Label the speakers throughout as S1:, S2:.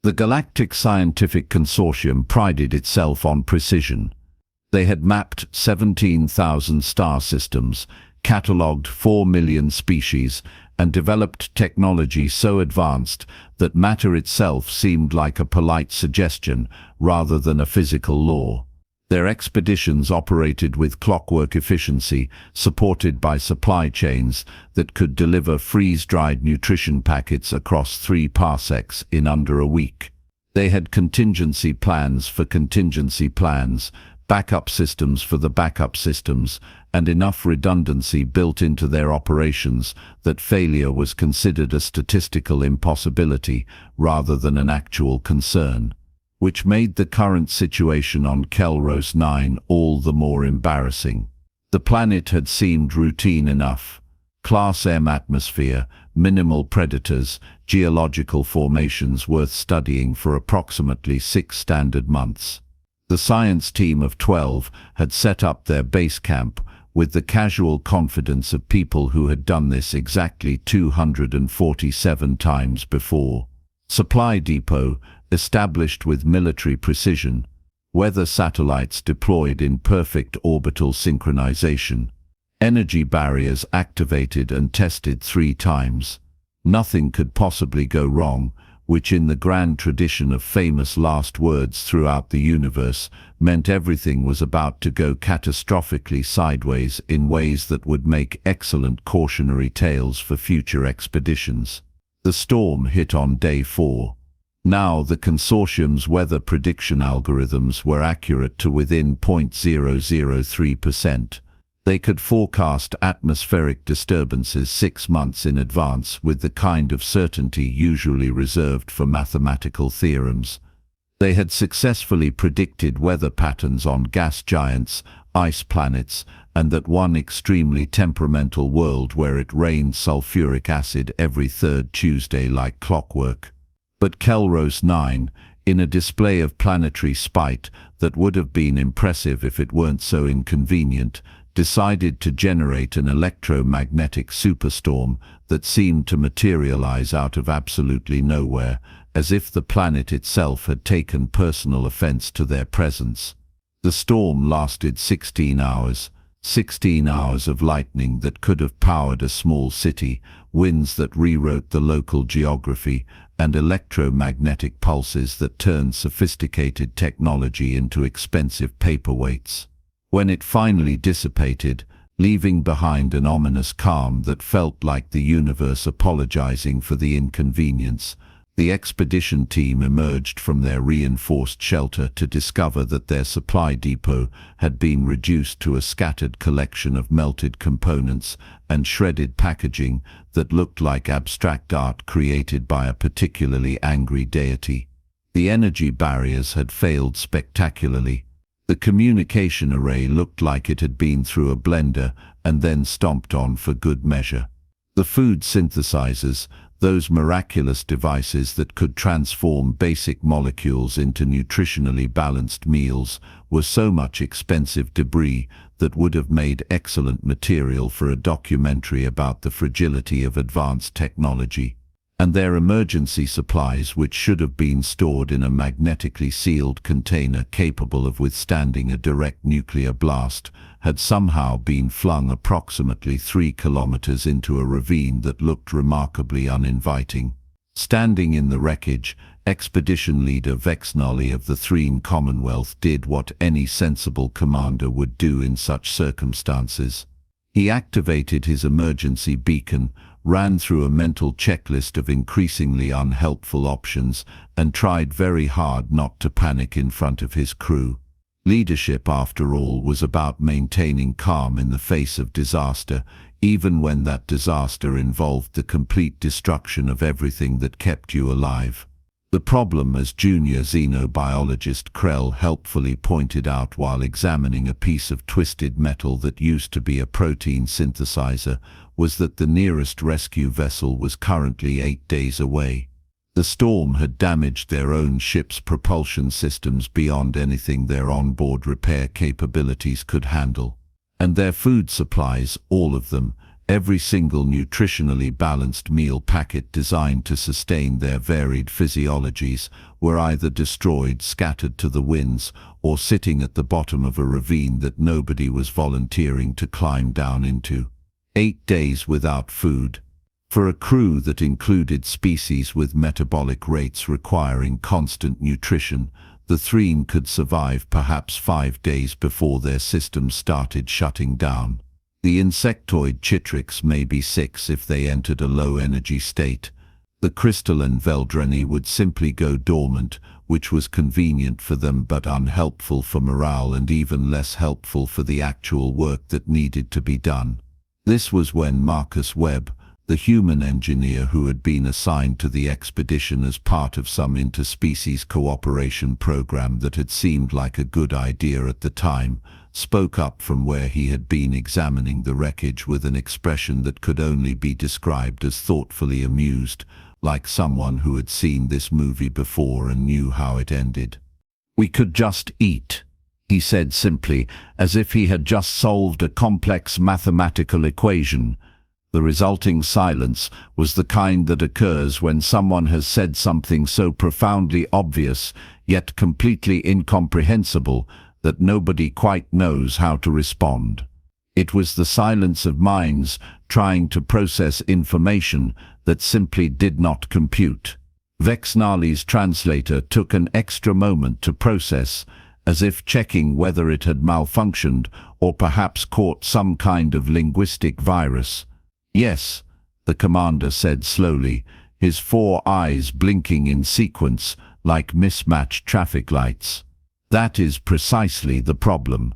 S1: The Galactic Scientific Consortium prided itself on precision. They had mapped 17,000 star systems, catalogued 4 million species, and developed technology so advanced that matter itself seemed like a polite suggestion rather than a physical law. Their expeditions operated with clockwork efficiency, supported by supply chains that could deliver freeze-dried nutrition packets across 3 parsecs in under a week. They had contingency plans for contingency plans, backup systems for the backup systems, and enough redundancy built into their operations that failure was considered a statistical impossibility rather than an actual concern, which made the current situation on Kelros 9 all the more embarrassing. The planet had seemed routine enough. Class M atmosphere, minimal predators, geological formations worth studying for approximately 6 standard months. The science team of 12 had set up their base camp with the casual confidence of people who had done this exactly 247 times before. Supply depot established with military precision, weather satellites deployed in perfect orbital synchronization, energy barriers activated and tested 3 times. Nothing could possibly go wrong, which in the grand tradition of famous last words throughout the universe meant everything was about to go catastrophically sideways in ways that would make excellent cautionary tales for future expeditions. The storm hit on day 4. Now the consortium's weather prediction algorithms were accurate to within 0.003%. They could forecast atmospheric disturbances 6 months in advance with the kind of certainty usually reserved for mathematical theorems. They had successfully predicted weather patterns on gas giants, ice planets, and that one extremely temperamental world where it rained sulfuric acid every 3rd Tuesday like clockwork. But Kelros 9, in a display of planetary spite that would have been impressive if it weren't so inconvenient, decided to generate an electromagnetic superstorm that seemed to materialize out of absolutely nowhere, as if the planet itself had taken personal offense to their presence. The storm lasted 16 hours. 16 hours of lightning that could have powered a small city, winds that rewrote the local geography, and electromagnetic pulses that turned sophisticated technology into expensive paperweights. When it finally dissipated, leaving behind an ominous calm that felt like the universe apologizing for the inconvenience, the expedition team emerged from their reinforced shelter to discover that their supply depot had been reduced to a scattered collection of melted components and shredded packaging that looked like abstract art created by a particularly angry deity. The energy barriers had failed spectacularly. The communication array looked like it had been through a blender and then stomped on for good measure. The food synthesizers, those miraculous devices that could transform basic molecules into nutritionally balanced meals, were so much expensive debris that would have made excellent material for a documentary about the fragility of advanced technology. And their emergency supplies, which should have been stored in a magnetically sealed container capable of withstanding a direct nuclear blast, had somehow been flung approximately 3 kilometers into a ravine that looked remarkably uninviting. Standing in the wreckage, expedition leader Vexnali of the Threne Commonwealth did what any sensible commander would do in such circumstances. He activated his emergency beacon, ran through a mental checklist of increasingly unhelpful options, and tried very hard not to panic in front of his crew. Leadership, after all, was about maintaining calm in the face of disaster, even when that disaster involved the complete destruction of everything that kept you alive. The problem, as junior xenobiologist Krell helpfully pointed out while examining a piece of twisted metal that used to be a protein synthesizer, was that the nearest rescue vessel was currently 8 days away. The storm had damaged their own ship's propulsion systems beyond anything their onboard repair capabilities could handle. And their food supplies, all of them, Every single nutritionally balanced meal packet designed to sustain their varied physiologies were either destroyed, scattered to the winds, or sitting at the bottom of a ravine that nobody was volunteering to climb down into. 8 days without food. For a crew that included species with metabolic rates requiring constant nutrition, the Threen could survive perhaps 5 days before their systems started shutting down. The insectoid Chitrix may be 6 if they entered a low-energy state. The crystalline Veldrani would simply go dormant, which was convenient for them but unhelpful for morale and even less helpful for the actual work that needed to be done. This was when Marcus Webb, the human engineer who had been assigned to the expedition as part of some interspecies cooperation program that had seemed like a good idea at the time, spoke up from where he had been examining the wreckage with an expression that could only be described as thoughtfully amused, like someone who had seen this movie before and knew how it ended. "We could just eat," he said simply, as if he had just solved a complex mathematical equation. The resulting silence was the kind that occurs when someone has said something so profoundly obvious, yet completely incomprehensible, that nobody quite knows how to respond. It was the silence of minds trying to process information that simply did not compute. Vexnali's translator took an extra moment to process, as if checking whether it had malfunctioned or perhaps caught some kind of linguistic virus. "Yes," the commander said slowly, his 4 eyes blinking in sequence like mismatched traffic lights. "That is precisely the problem.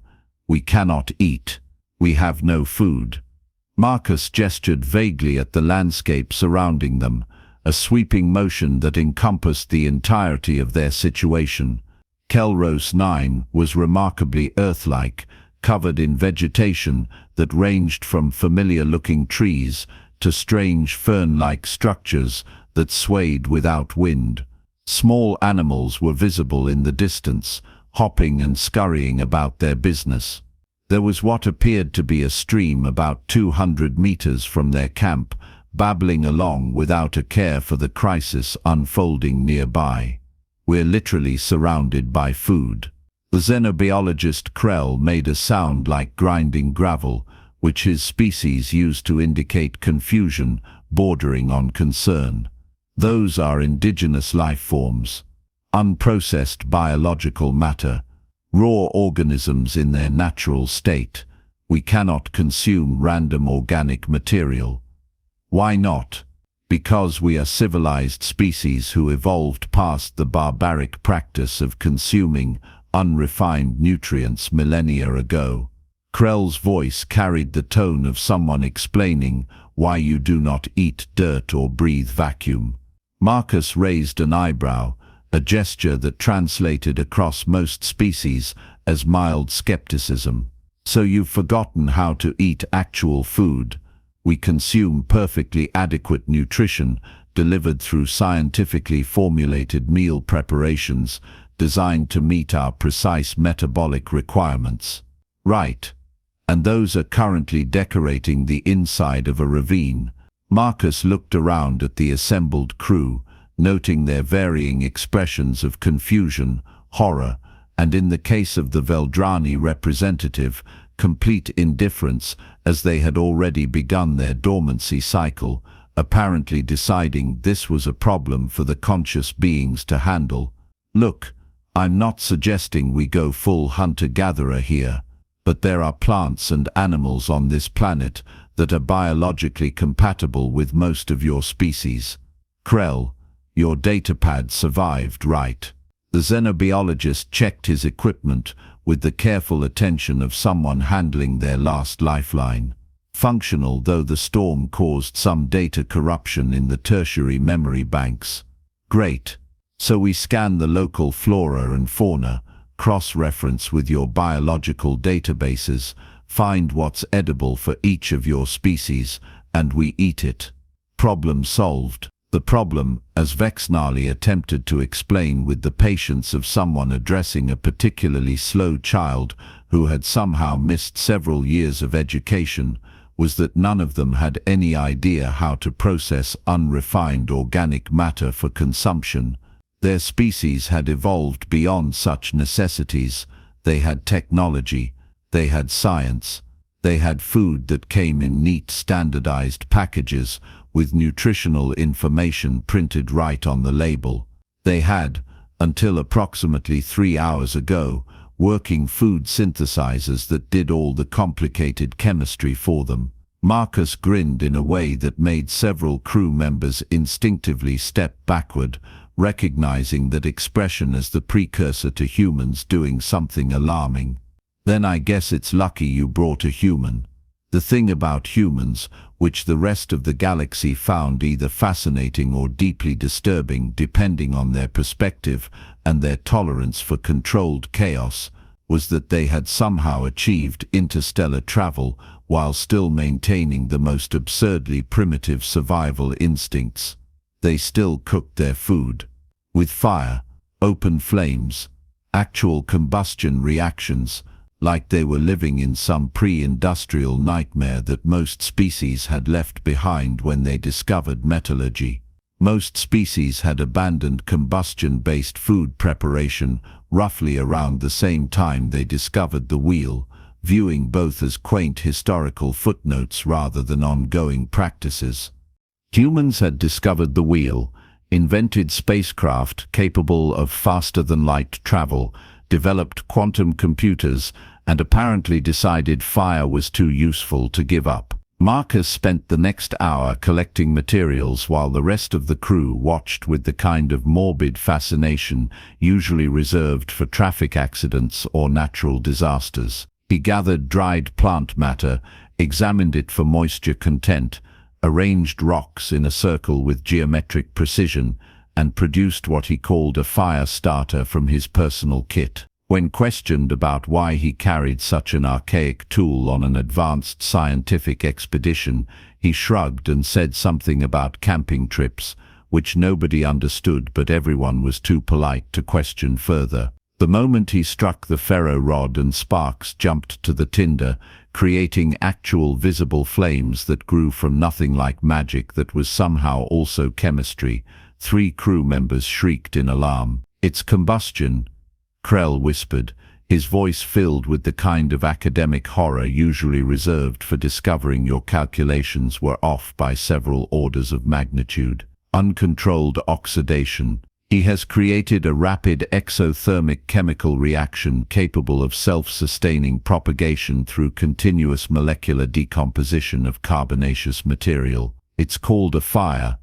S1: We cannot eat. We have no food." Marcus gestured vaguely at the landscape surrounding them, a sweeping motion that encompassed the entirety of their situation. Kelros 9 was remarkably Earth-like, covered in vegetation that ranged from familiar-looking trees to strange fern-like structures that swayed without wind. Small animals were visible in the distance, hopping and scurrying about their business. There was what appeared to be a stream about 200 meters from their camp, babbling along without a care for the crisis unfolding nearby. "We're literally surrounded by food." The xenobiologist Krell made a sound like grinding gravel, which his species used to indicate confusion bordering on concern. "Those are indigenous life forms. Unprocessed biological matter. Raw organisms in their natural state. We cannot consume random organic material." "Why not?" "Because we are civilized species who evolved past the barbaric practice of consuming unrefined nutrients millennia ago." Krell's voice carried the tone of someone explaining why you do not eat dirt or breathe vacuum. Marcus raised an eyebrow, a gesture that translated across most species as mild skepticism. "So you've forgotten how to eat actual food. We consume perfectly adequate nutrition delivered through scientifically formulated meal preparations designed to meet our precise metabolic requirements." "Right. And those are currently decorating the inside of a ravine." Marcus looked around at the assembled crew, noting their varying expressions of confusion, horror, and in the case of the Veldrani representative, complete indifference, as they had already begun their dormancy cycle, apparently deciding this was a problem for the conscious beings to handle. "Look, I'm not suggesting we go full hunter-gatherer here, but there are plants and animals on this planet that are biologically compatible with most of your species. Krell, your datapad survived, right?" The xenobiologist checked his equipment with the careful attention of someone handling their last lifeline. "Functional, though the storm caused some data corruption in the tertiary memory banks." "Great. So we scan the local flora and fauna, cross-reference with your biological databases, find what's edible for each of your species, and we eat it. Problem solved." The problem, as Vexnali attempted to explain with the patience of someone addressing a particularly slow child who had somehow missed several years of education, was that none of them had any idea how to process unrefined organic matter for consumption. Their species had evolved beyond such necessities. They had technology, they had science, they had food that came in neat standardized packages with nutritional information printed right on the label. They had, until approximately 3 hours ago, working food synthesizers that did all the complicated chemistry for them. Marcus grinned in a way that made several crew members instinctively step backward, recognizing that expression as the precursor to humans doing something alarming. Then I guess it's lucky you brought a human. The thing about humans, which the rest of the galaxy found either fascinating or deeply disturbing depending on their perspective and their tolerance for controlled chaos, was that they had somehow achieved interstellar travel while still maintaining the most absurdly primitive survival instincts. They still cooked their food with fire, open flames, actual combustion reactions, like they were living in some pre-industrial nightmare that most species had left behind when they discovered metallurgy. Most species had abandoned combustion-based food preparation roughly around the same time they discovered the wheel, viewing both as quaint historical footnotes rather than ongoing practices. Humans had discovered the wheel, invented spacecraft capable of faster-than-light travel, developed quantum computers, and apparently decided fire was too useful to give up. Marcus spent the next hour collecting materials while the rest of the crew watched with the kind of morbid fascination usually reserved for traffic accidents or natural disasters. He gathered dried plant matter, examined it for moisture content, arranged rocks in a circle with geometric precision, and produced what he called a fire starter from his personal kit. When questioned about why he carried such an archaic tool on an advanced scientific expedition, he shrugged and said something about camping trips, which nobody understood but everyone was too polite to question further. The moment he struck the ferro rod and sparks jumped to the tinder, creating actual visible flames that grew from nothing like magic that was somehow also chemistry. 3 crew members shrieked in alarm. "It's combustion," Krell whispered, his voice filled with the kind of academic horror usually reserved for discovering your calculations were off by several orders of magnitude. "Uncontrolled oxidation. He has created a rapid exothermic chemical reaction capable of self-sustaining propagation through continuous molecular decomposition of carbonaceous material. It's called a fire,"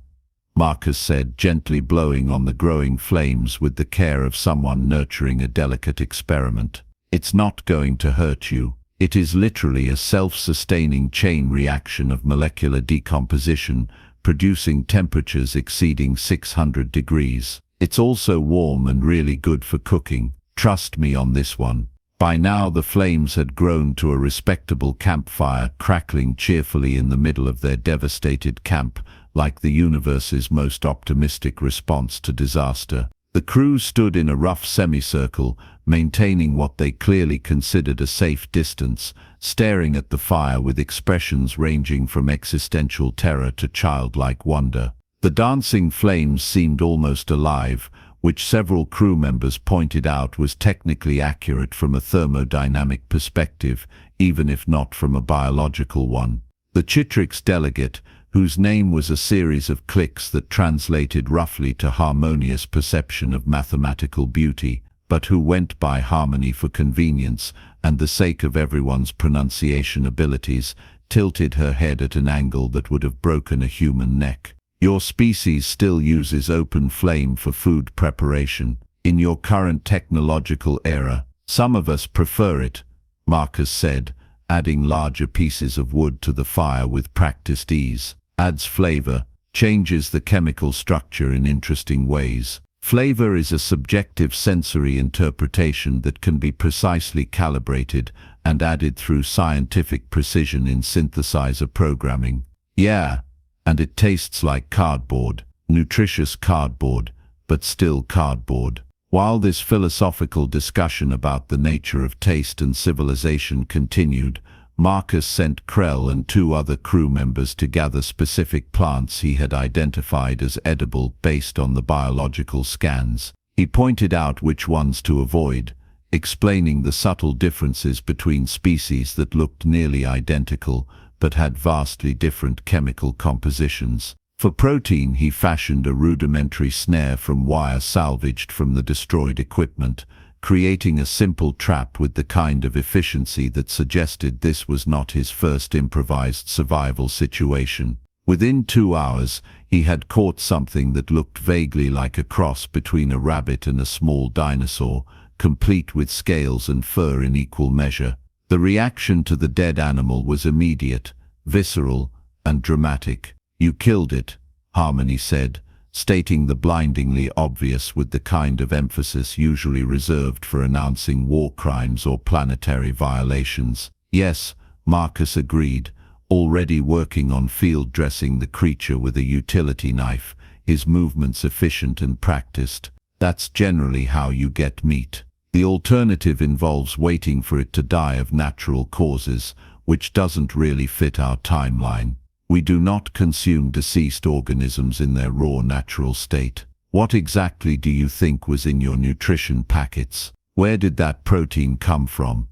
S1: Marcus said, gently blowing on the growing flames with the care of someone nurturing a delicate experiment. "It's not going to hurt you. It is literally a self-sustaining chain reaction of molecular decomposition, producing temperatures exceeding 600 degrees. It's also warm and really good for cooking. Trust me on this one." By now the flames had grown to a respectable campfire, crackling cheerfully in the middle of their devastated camp, like the universe's most optimistic response to disaster. The crew stood in a rough semicircle, maintaining what they clearly considered a safe distance, staring at the fire with expressions ranging from existential terror to childlike wonder. The dancing flames seemed almost alive, which several crew members pointed out was technically accurate from a thermodynamic perspective, even if not from a biological one. The Chitrix delegate, whose name was a series of clicks that translated roughly to harmonious perception of mathematical beauty, but who went by harmony for convenience and the sake of everyone's pronunciation abilities, tilted her head at an angle that would have broken a human neck. "Your species still uses open flame for food preparation. In your current technological era, some of us prefer it," Marcus said, adding larger pieces of wood to the fire with practiced ease. "Adds flavor, changes the chemical structure in interesting ways. Flavor is a subjective sensory interpretation that can be precisely calibrated and added through scientific precision in synthesizer programming. Yeah, and it tastes like cardboard, nutritious cardboard, but still cardboard." While this philosophical discussion about the nature of taste and civilization continued, Marcus sent Krell and 2 other crew members to gather specific plants he had identified as edible based on the biological scans. He pointed out which ones to avoid, explaining the subtle differences between species that looked nearly identical but had vastly different chemical compositions. For protein, he fashioned a rudimentary snare from wire salvaged from the destroyed equipment, creating a simple trap with the kind of efficiency that suggested this was not his first improvised survival situation. Within 2 hours, he had caught something that looked vaguely like a cross between a rabbit and a small dinosaur, complete with scales and fur in equal measure. The reaction to the dead animal was immediate, visceral, and dramatic. "You killed it," Harmony said, stating the blindingly obvious with the kind of emphasis usually reserved for announcing war crimes or planetary violations. "Yes," Marcus agreed, already working on field dressing the creature with a utility knife, his movements efficient and practiced. "That's generally how you get meat. The alternative involves waiting for it to die of natural causes, which doesn't really fit our timeline. We do not consume deceased organisms in their raw natural state." "What exactly do you think was in your nutrition packets? Where did that protein come from?"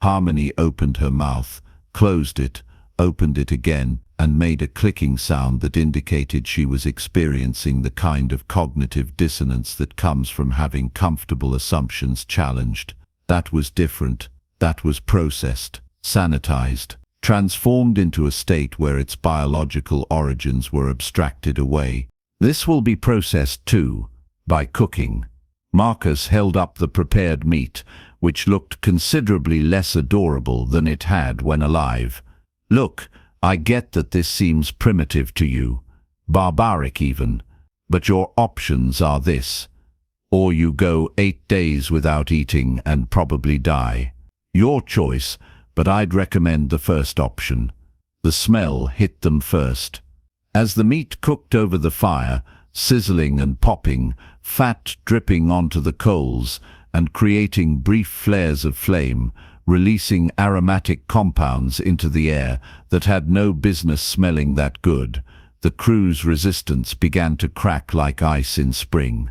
S1: Harmony opened her mouth, closed it, opened it again, and made a clicking sound that indicated she was experiencing the kind of cognitive dissonance that comes from having comfortable assumptions challenged. "That was different. That was processed, sanitized, transformed into a state where its biological origins were abstracted away. This will be processed too, by cooking." Marcus held up the prepared meat, which looked considerably less adorable than it had when alive. "Look, I get that this seems primitive to you, barbaric even, but your options are this. Or you go 8 days without eating and probably die. Your choice, but I'd recommend the first option." The smell hit them first. As the meat cooked over the fire, sizzling and popping, fat dripping onto the coals and creating brief flares of flame, releasing aromatic compounds into the air that had no business smelling that good, the crew's resistance began to crack like ice in spring.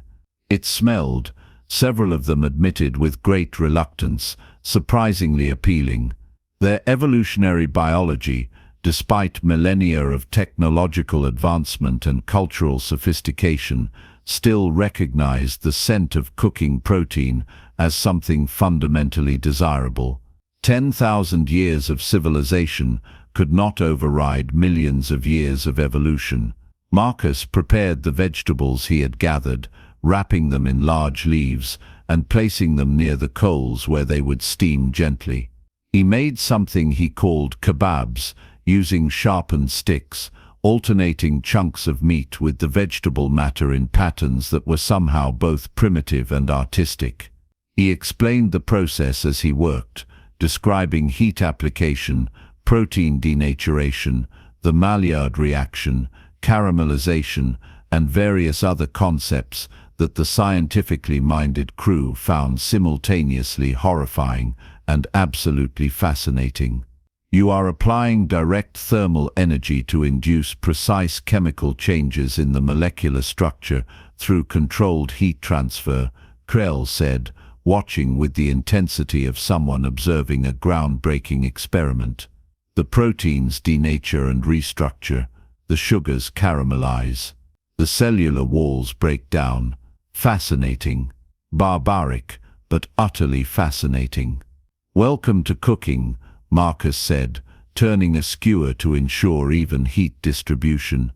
S1: It smelled, several of them admitted with great reluctance, surprisingly appealing. Their evolutionary biology, despite millennia of technological advancement and cultural sophistication, still recognized the scent of cooking protein as something fundamentally desirable. 10,000 years of civilization could not override millions of years of evolution. Marcus prepared the vegetables he had gathered, wrapping them in large leaves and placing them near the coals where they would steam gently. He made something he called kebabs, using sharpened sticks, alternating chunks of meat with the vegetable matter in patterns that were somehow both primitive and artistic. He explained the process as he worked, describing heat application, protein denaturation, the Maillard reaction, caramelization, and various other concepts that the scientifically minded crew found simultaneously horrifying and absolutely fascinating. "You are applying direct thermal energy to induce precise chemical changes in the molecular structure through controlled heat transfer," Krell said, watching with the intensity of someone observing a groundbreaking experiment. "The proteins denature and restructure, the sugars caramelize, the cellular walls break down. Fascinating. Barbaric, but utterly fascinating." "Welcome to cooking," Marcus said, turning a skewer to ensure even heat distribution.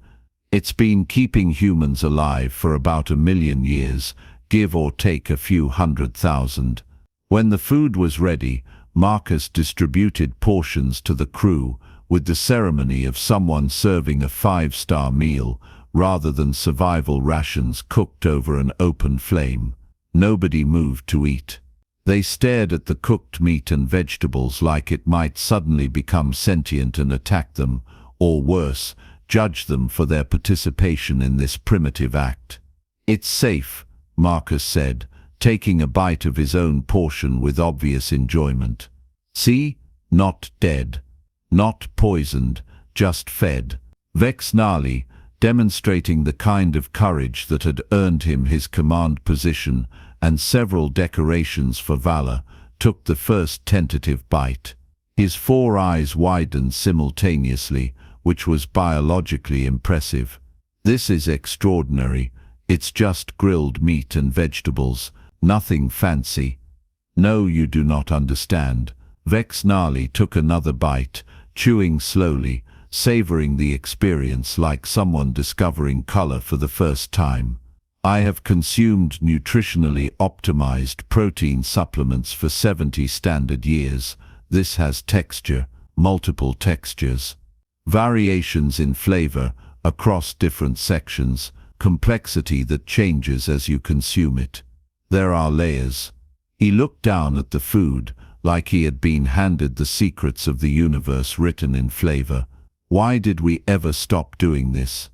S1: "It's been keeping humans alive for about 1 million years, give or take a few 100,000. When the food was ready, Marcus distributed portions to the crew with the ceremony of someone serving a 5-star meal rather than survival rations cooked over an open flame. Nobody moved to eat. They stared at the cooked meat and vegetables like it might suddenly become sentient and attack them, or worse, judge them for their participation in this primitive act. "It's safe," Marcus said, taking a bite of his own portion with obvious enjoyment. "See? Not dead." Not poisoned, just fed. Vexnali, demonstrating the kind of courage that had earned him his command position and several decorations for valor, took the first tentative bite. His 4 eyes widened simultaneously, which was biologically impressive. "This is extraordinary. It's just grilled meat and vegetables, nothing fancy." "No, you do not understand." Vexnali took another bite, chewing slowly, savoring the experience like someone discovering color for the first time. "I have consumed nutritionally optimized protein supplements for 70 standard years. This has texture, multiple textures. Variations in flavor, across different sections, complexity that changes as you consume it. There are layers." He looked down at the food, like he had been handed the secrets of the universe written in flavor. Why did we ever stop doing this?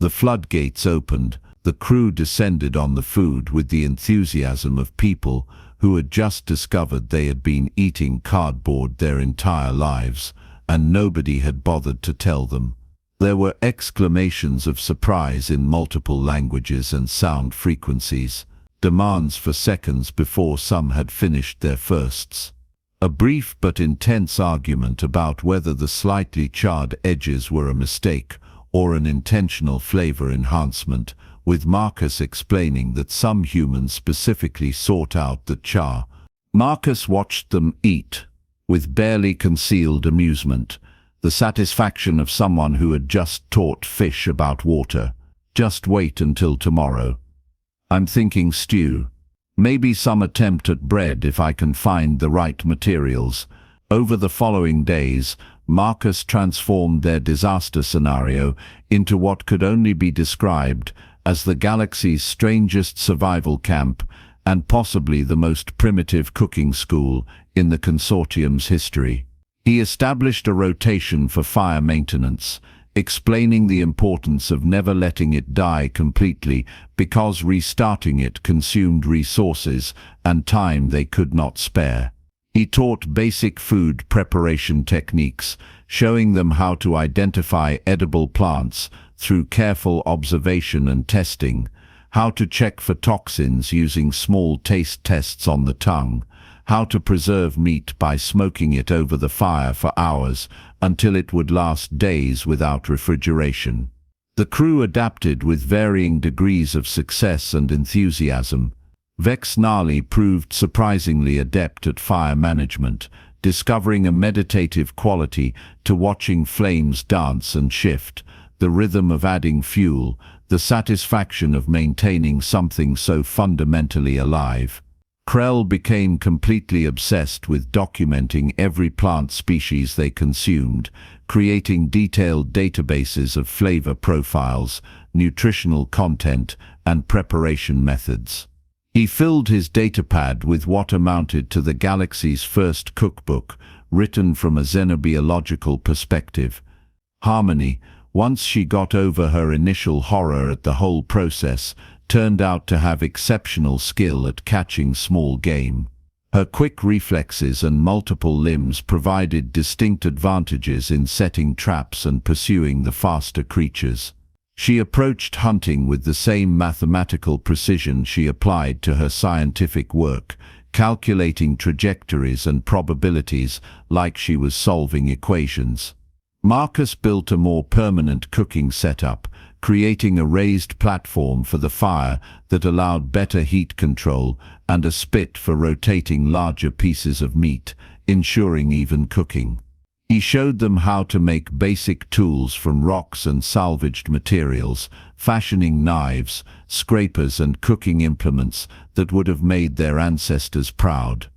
S1: The floodgates opened, the crew descended on the food with the enthusiasm of people who had just discovered they had been eating cardboard their entire lives, and nobody had bothered to tell them. There were exclamations of surprise in multiple languages and sound frequencies, demands for seconds before some had finished their firsts. A brief but intense argument about whether the slightly charred edges were a mistake or an intentional flavor enhancement, with Marcus explaining that some humans specifically sought out the char. Marcus watched them eat, with barely concealed amusement, the satisfaction of someone who had just taught fish about water. "Just wait until tomorrow. I'm thinking stew. Maybe some attempt at bread if I can find the right materials." Over the following days, Marcus transformed their disaster scenario into what could only be described as the galaxy's strangest survival camp and possibly the most primitive cooking school in the consortium's history. He established a rotation for fire maintenance, explaining the importance of never letting it die completely because restarting it consumed resources and time they could not spare. He taught basic food preparation techniques, showing them how to identify edible plants through careful observation and testing, how to check for toxins using small taste tests on the tongue, how to preserve meat by smoking it over the fire for hours until it would last days without refrigeration. The crew adapted with varying degrees of success and enthusiasm. Vexnali proved surprisingly adept at fire management, discovering a meditative quality to watching flames dance and shift, the rhythm of adding fuel, the satisfaction of maintaining something so fundamentally alive. Krell became completely obsessed with documenting every plant species they consumed, creating detailed databases of flavor profiles, nutritional content, and preparation methods. He filled his datapad with what amounted to the galaxy's first cookbook, written from a xenobiological perspective. Harmony, once she got over her initial horror at the whole process, turned out to have exceptional skill at catching small game. Her quick reflexes and multiple limbs provided distinct advantages in setting traps and pursuing the faster creatures. She approached hunting with the same mathematical precision she applied to her scientific work, calculating trajectories and probabilities like she was solving equations. Marcus built a more permanent cooking setup, creating a raised platform for the fire that allowed better heat control and a spit for rotating larger pieces of meat, ensuring even cooking. He showed them how to make basic tools from rocks and salvaged materials, fashioning knives, scrapers and cooking implements that would have made their ancestors proud.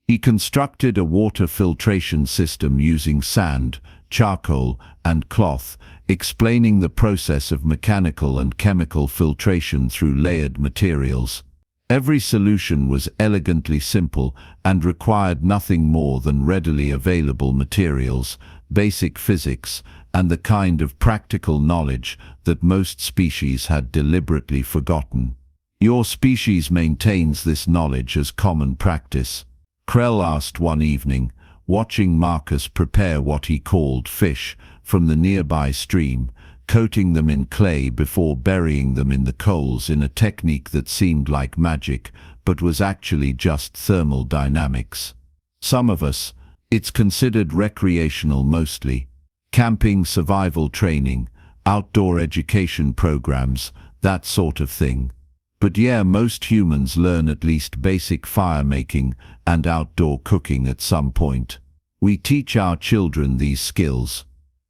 S1: He constructed a water filtration system using sand, charcoal, and cloth, explaining the process of mechanical and chemical filtration through layered materials. Every solution was elegantly simple and required nothing more than readily available materials, basic physics, and the kind of practical knowledge that most species had deliberately forgotten. "Your species maintains this knowledge as common practice?" Krell asked one evening, watching Marcus prepare what he called fish from the nearby stream, coating them in clay before burying them in the coals in a technique that seemed like magic, but was actually just thermal dynamics. Some of us, it's considered recreational mostly. Camping, survival training, outdoor education programs, that sort of thing. But yeah, most humans learn at least basic fire making and outdoor cooking at some point. We teach our children these skills.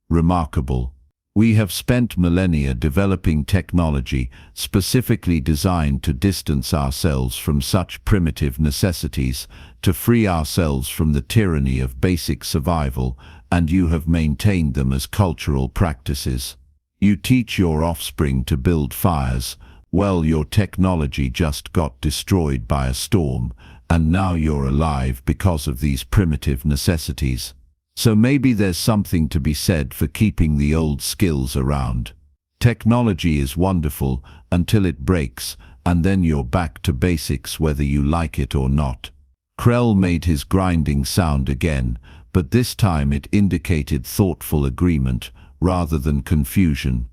S1: Remarkable. We have spent millennia developing technology specifically designed to distance ourselves from such primitive necessities, to free ourselves from the tyranny of basic survival, and you have maintained them as cultural practices. You teach your offspring to build fires. Well, your technology just got destroyed by a storm, and now you're alive because of these primitive necessities. So maybe there's something to be said for keeping the old skills around. Technology is wonderful until it breaks, and then you're back to basics whether you like it or not. Krell made his grinding sound again, but this time it indicated thoughtful agreement rather than confusion.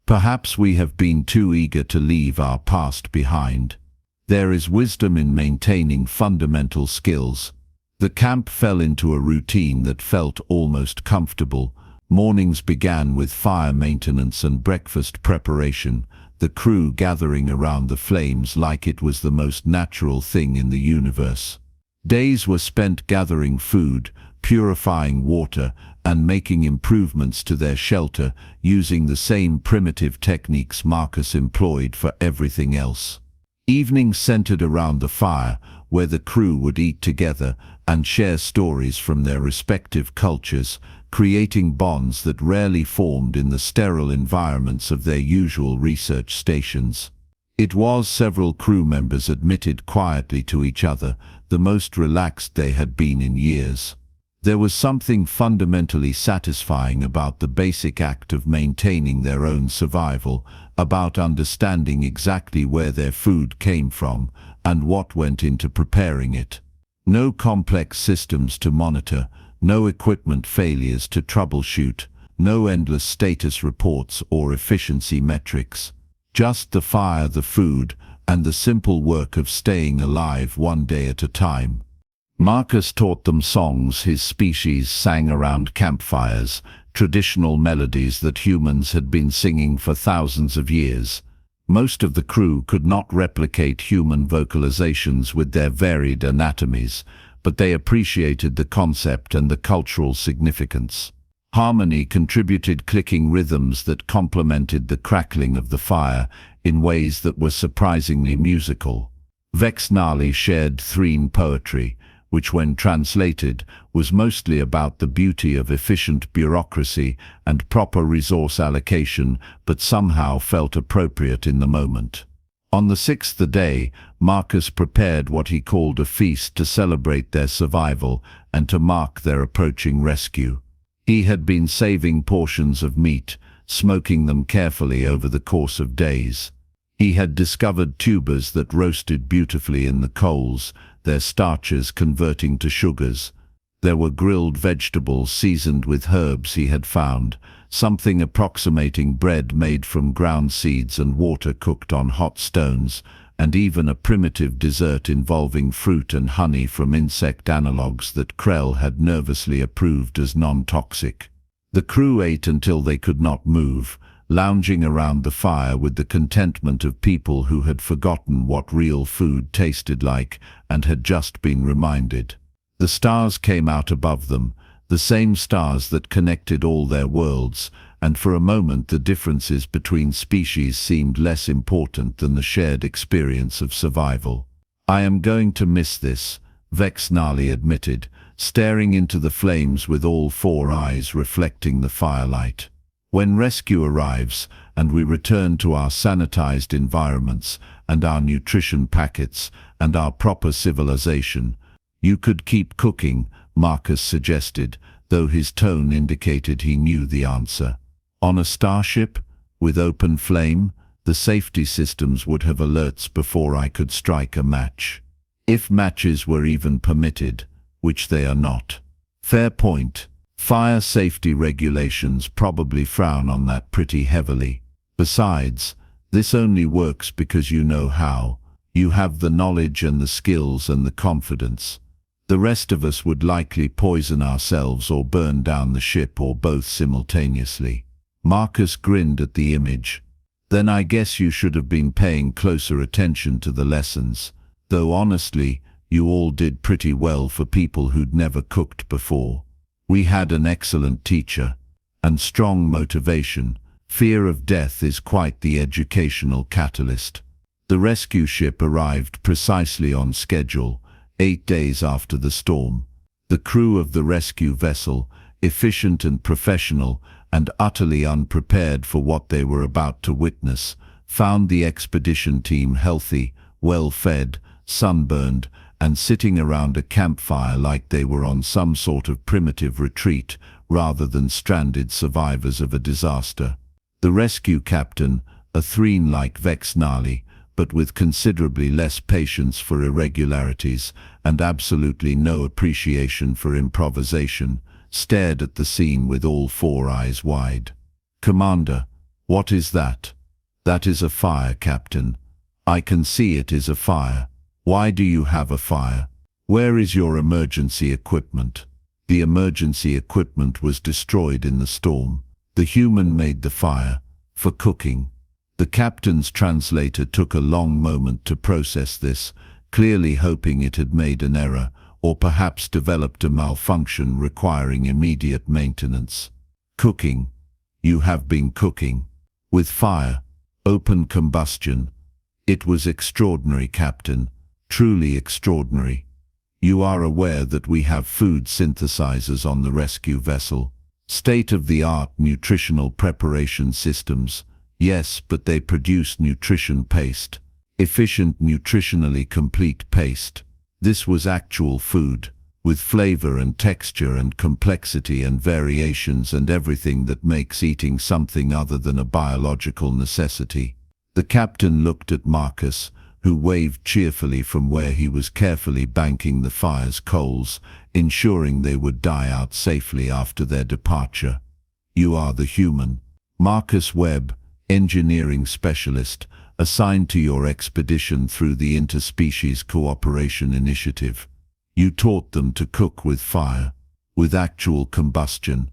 S1: Perhaps we have been too eager to leave our past behind. There is wisdom in maintaining fundamental skills. The camp fell into a routine that felt almost comfortable. Mornings began with fire maintenance and breakfast preparation, the crew gathering around the flames like it was the most natural thing in the universe. Days were spent gathering food, purifying water, and making improvements to their shelter using the same primitive techniques Marcus employed for everything else. Evenings centered around the fire, where the crew would eat together and share stories from their respective cultures, creating bonds that rarely formed in the sterile environments of their usual research stations. It was, several crew members admitted quietly to each other, the most relaxed they had been in years. There was something fundamentally satisfying about the basic act of maintaining their own survival, about understanding exactly where their food came from and what went into preparing it. No complex systems to monitor, no equipment failures to troubleshoot, no endless status reports or efficiency metrics. Just the fire, the food, and the simple work of staying alive one day at a time. Marcus taught them songs his species sang around campfires, traditional melodies that humans had been singing for thousands of years. Most of the crew could not replicate human vocalizations with their varied anatomies, but they appreciated the concept and the cultural significance. Harmony contributed clicking rhythms that complemented the crackling of the fire in ways that were surprisingly musical. Vexnali shared Threne poetry, which when translated was mostly about the beauty of efficient bureaucracy and proper resource allocation, but somehow felt appropriate in the moment. On the sixth day, Marcus prepared what he called a feast to celebrate their survival and to mark their approaching rescue. He had been saving portions of meat, smoking them carefully over the course of days. He had discovered tubers that roasted beautifully in the coals, their starches converting to sugars. There were grilled vegetables seasoned with herbs he had found, something approximating bread made from ground seeds and water cooked on hot stones, and even a primitive dessert involving fruit and honey from insect analogues that Krell had nervously approved as non-toxic. The crew ate until they could not move, lounging around the fire with the contentment of people who had forgotten what real food tasted like and had just been reminded. The stars came out above them, the same stars that connected all their worlds, and for a moment the differences between species seemed less important than the shared experience of survival. "I am going to miss this," Vexnali admitted, staring into the flames with all four eyes reflecting the firelight. "When rescue arrives, and we return to our sanitized environments, and our nutrition packets, and our proper civilization, you could keep cooking," Marcus suggested, though his tone indicated he knew the answer. "On a starship, with open flame, the safety systems would have alerts before I could strike a match. If matches were even permitted, which they are not." Fair point. Fire safety regulations probably frown on that pretty heavily. Besides, this only works because you know how. You have the knowledge and the skills and the confidence. The rest of us would likely poison ourselves or burn down the ship or both simultaneously. Marcus grinned at the image. Then I guess you should have been paying closer attention to the lessons, though honestly, you all did pretty well for people who'd never cooked before. We had an excellent teacher and strong motivation. Fear of death is quite the educational catalyst. The rescue ship arrived precisely on schedule, 8 days after the storm. The crew of the rescue vessel, efficient and professional and utterly unprepared for what they were about to witness, found the expedition team healthy, well-fed, sunburned, and sitting around a campfire like they were on some sort of primitive retreat rather than stranded survivors of a disaster. The rescue captain, a Threen like Vexnali, but with considerably less patience for irregularities and absolutely no appreciation for improvisation, stared at the scene with all 4 eyes wide. "Commander, what is that?" "That is a fire, Captain. I can see it is a fire." "Why do you have a fire? Where is your emergency equipment?" "The emergency equipment was destroyed in the storm. The human made the fire, for cooking." The captain's translator took a long moment to process this, clearly hoping it had made an error, or perhaps developed a malfunction requiring immediate maintenance. "Cooking? You have been cooking? With fire? Open combustion?" "It was extraordinary, Captain. Truly extraordinary. You are aware that we have food synthesizers on the rescue vessel. State-of-the-art nutritional preparation systems. Yes, but they produce nutrition paste. Efficient, nutritionally complete paste. This was actual food, with flavor and texture and complexity and variations and everything that makes eating something other than a biological necessity." The captain looked at Marcus, who waved cheerfully from where he was carefully banking the fire's coals, ensuring they would die out safely after their departure. "You are the human. Marcus Webb, engineering specialist, assigned to your expedition through the Interspecies Cooperation Initiative. You taught them to cook with fire, with actual combustion.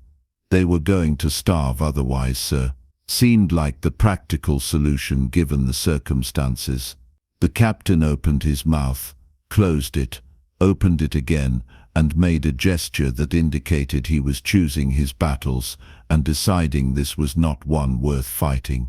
S1: They were going to starve otherwise, sir. Seemed like the practical solution given the circumstances." The captain opened his mouth, closed it, opened it again, and made a gesture that indicated he was choosing his battles and deciding this was not one worth fighting.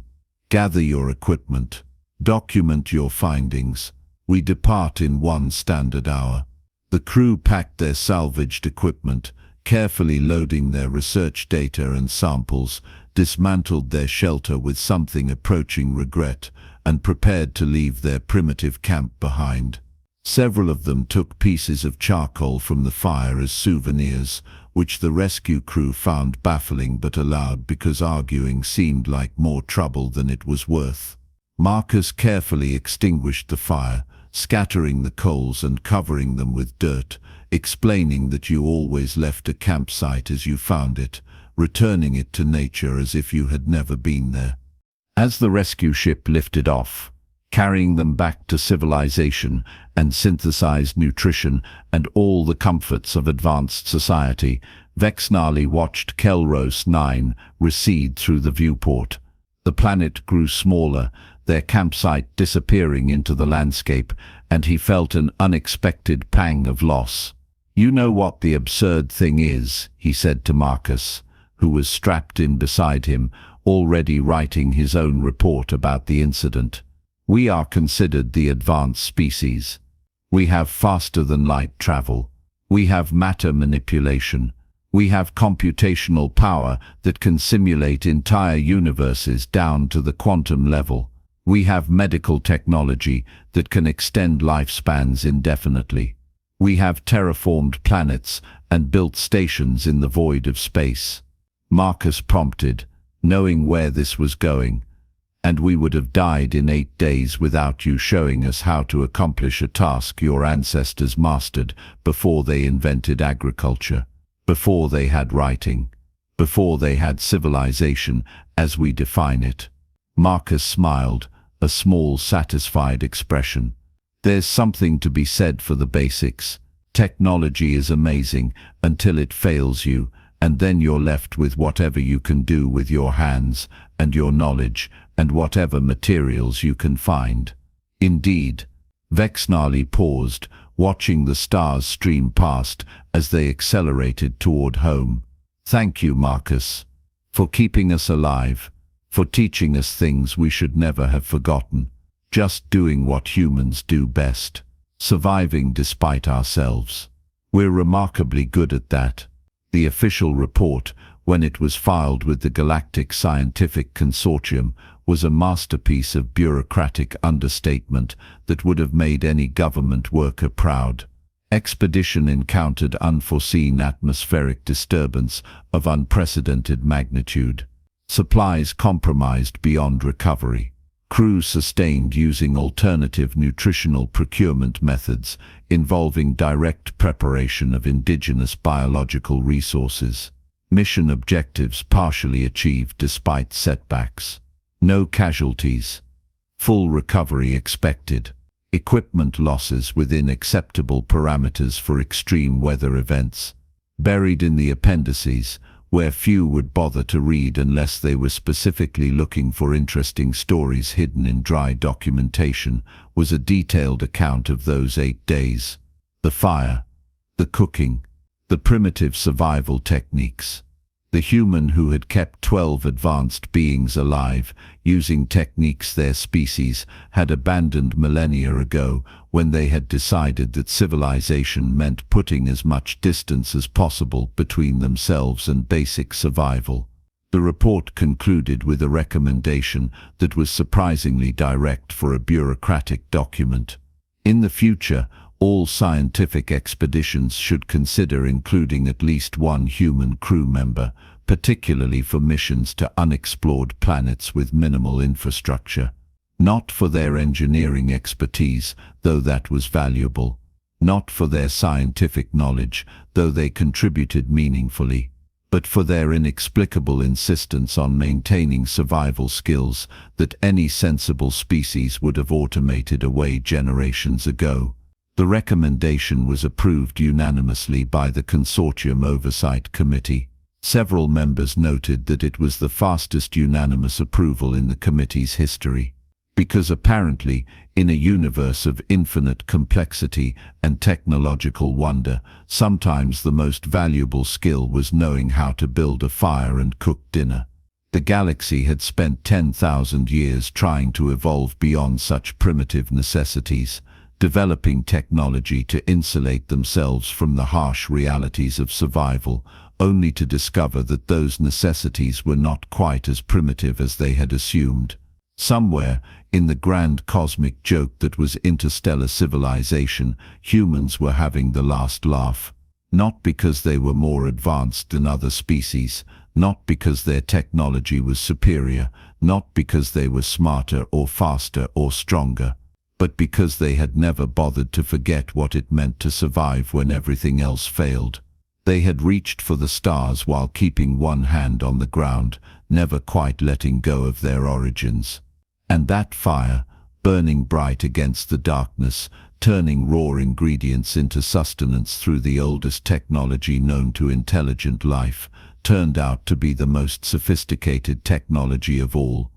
S1: "Gather your equipment. Document your findings. We depart in 1 standard hour." The crew packed their salvaged equipment, carefully loading their research data and samples, dismantled their shelter with something approaching regret, and prepared to leave their primitive camp behind. Several of them took pieces of charcoal from the fire as souvenirs, which the rescue crew found baffling but allowed because arguing seemed like more trouble than it was worth. Marcus carefully extinguished the fire, scattering the coals and covering them with dirt, explaining that you always left a campsite as you found it, returning it to nature as if you had never been there. As the rescue ship lifted off, carrying them back to civilization and synthesized nutrition and all the comforts of advanced society, Vexnali watched Kelros 9 recede through the viewport. The planet grew smaller, their campsite disappearing into the landscape, and he felt an unexpected pang of loss. "You know what the absurd thing is," he said to Marcus, who was strapped in beside him, already writing his own report about the incident. "We are considered the advanced species. We have faster-than-light travel. We have matter manipulation. We have computational power that can simulate entire universes down to the quantum level. We have medical technology that can extend lifespans indefinitely. We have terraformed planets and built stations in the void of space." Marcus prompted, knowing where this was going. "And we would have died in 8 days without you showing us how to accomplish a task your ancestors mastered before they invented agriculture." before they had writing, before they had civilization as we define it. Marcus smiled, a small satisfied expression. There's something to be said for the basics. Technology is amazing until it fails you, and then you're left with whatever you can do with your hands and your knowledge and whatever materials you can find. Indeed. Vexnali paused, watching the stars stream past as they accelerated toward home. Thank you, Marcus, for keeping us alive, for teaching us things we should never have forgotten, just doing what humans do best, surviving despite ourselves. We're remarkably good at that. The official report, when it was filed with the Galactic Scientific Consortium, was a masterpiece of bureaucratic understatement that would have made any government worker proud. Expedition encountered unforeseen atmospheric disturbance of unprecedented magnitude. Supplies compromised beyond recovery. Crew sustained using alternative nutritional procurement methods involving direct preparation of indigenous biological resources. Mission objectives partially achieved despite setbacks. No casualties. Full recovery expected. Equipment losses within acceptable parameters for extreme weather events. Buried in the appendices, where few would bother to read unless they were specifically looking for interesting stories hidden in dry documentation, was a detailed account of those 8 days. The fire, the cooking, the primitive survival techniques. The human who had kept 12 advanced beings alive, using techniques their species had abandoned millennia ago when they had decided that civilization meant putting as much distance as possible between themselves and basic survival. The report concluded with a recommendation that was surprisingly direct for a bureaucratic document. In the future, all scientific expeditions should consider including at least one human crew member, particularly for missions to unexplored planets with minimal infrastructure. Not for their engineering expertise, though that was valuable. Not for their scientific knowledge, though they contributed meaningfully. But for their inexplicable insistence on maintaining survival skills that any sensible species would have automated away generations ago. The recommendation was approved unanimously by the Consortium Oversight Committee. Several members noted that it was the fastest unanimous approval in the committee's history. Because apparently, in a universe of infinite complexity and technological wonder, sometimes the most valuable skill was knowing how to build a fire and cook dinner. The galaxy had spent 10,000 years trying to evolve beyond such primitive necessities, developing technology to insulate themselves from the harsh realities of survival, only to discover that those necessities were not quite as primitive as they had assumed. Somewhere, in the grand cosmic joke that was interstellar civilization, humans were having the last laugh. Not because they were more advanced than other species, not because their technology was superior, not because they were smarter or faster or stronger, but because they had never bothered to forget what it meant to survive when everything else failed. They had reached for the stars while keeping one hand on the ground, never quite letting go of their origins. And that fire, burning bright against the darkness, turning raw ingredients into sustenance through the oldest technology known to intelligent life, turned out to be the most sophisticated technology of all.